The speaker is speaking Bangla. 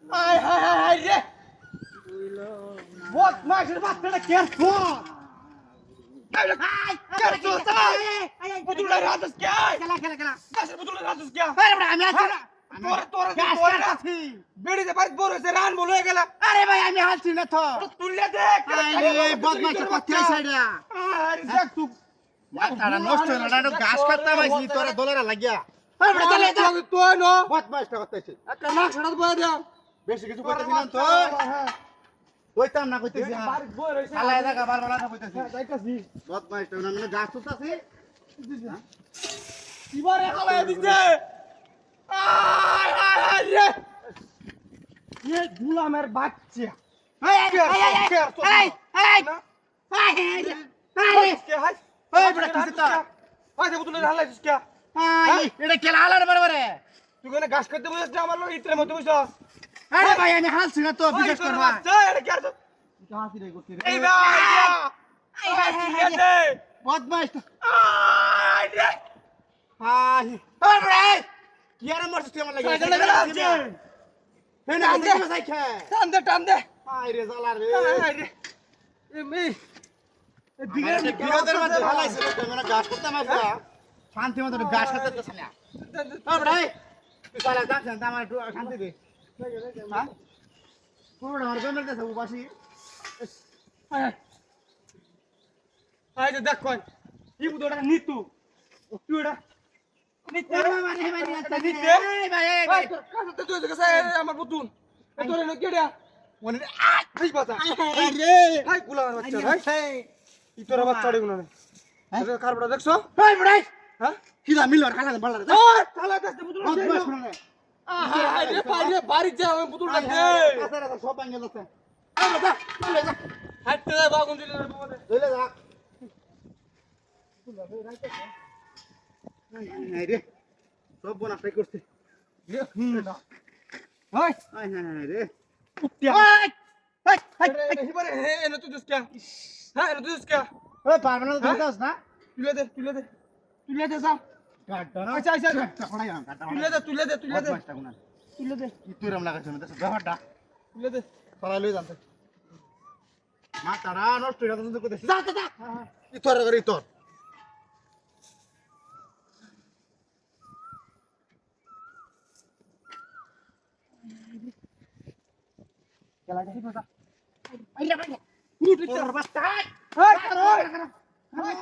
আয় হায় হায় হায় রে বহুত মাছের বাচ্চাটা কেয়ার ফোন পুতুলের রাজস কে খেলা খেলা খেলা গাছের পুতুলের রাজস কে আরে বড় আমি আছি না তোর আছি বেড়ি দে বাড়ি বড় হইছে রান বল হয়ে গেল আরে ভাই আমি হালছি না তো তুললে দেখ আরে বদমাশ কোথায় সাইডা আরে দেখ তুই মাথাটা নষ্ট হয়ে না গাছ কাটতে মাইছি তোরা দলেরা লাগিয়া আরে বড় চলে তুই নো বদমাশটা করতেছিস একটা না ছড়া বয় দাও বেশি কিছু করতেছিস না তো কইতাম না কইতেছি বাড়ি বই রইছে আলা জায়গা বারবার না কইতেছি যাইতাছি বদমাশটা না মানে গাছ তুলতাছি ইবারে হালাই দিছে আয় আয় আয় রে ये गुलामेर বাচ্চা এই এই এই কে হাই এই বড় কিসটা ওই দেখো তুই হালাইছিস কে এই এটা কে হালার বরাবরে তুই কোনে গাছ কাটতে বসছিস না আমার লোক ইতরে মত বসছ আরে ভাই আমি হালছি না তো বিশেষ করে ভাই এটা কে আর তো হাসি রে করতে এই ভাই এই হাই রে বদমাশ আয় রে হাই ওই বড় কি আর মরছিস তুই আমার লাগে এই না আন্দে মশাই খে টান দে আই রে জালা রে আই রে এ মে এ বিগের মধ্যে ভালাইছে রে মানে গাছ করতে মাইছা শান্তি মতো গাছ কাটতেছ না ও ভাই তুই সালা যাস না আমার একটু শান্তি দে হ্যাঁ পুরো আর গমের কাছে উবাসি আই রে দেখ কোন ই বুদোটা নিতু তুই এটা নিতে মানে মানে নিতে এই ভাই এই কাছে তুই কাছে আমার পুতুন এ তোরে ন কেডা ওনে আই ভাই বাতা রে হাই গুলামের বাচ্চা ভাই ই তোর বাচ্চাড়ে গুনা রে এটা কারবড়া দেখছো ভাই বড়াই হ্যাঁ কিদা মিলর খালা বললা রে খালা কাছে পুতুল দে আই রে ভাই রে বাড়ি যা আমি পুতুল দে কাছে সব ভাঙে যাচ্ছে আই বাবা চলে যা হাঁটতে যা বাগুন দিলে বাবা চলে যা নাই রে সব বনাটাই করতে রে হাই হাই হাই রে কুত্তিয়া হাই হাই হাই এবারে এনে তুই দিস কে হ্যাঁ এনে তুই দিস কে ওই পারবে না তুই দাস না তুলে দে যা কাটটা না আচ্ছা আচ্ছা কাটটা পড়াই না কাটটা তুলে দে কি তুই রাম লাগাছ না দেখ ব্যাপারটা তুলে দে পড়াই লই জানতে মাথাটা নষ্ট হয়ে যাচ্ছে কইতে যা যা ই তোর করে তোর Kala jadi masa. Ayo, ayo. Udah terbas. Hai. Hai.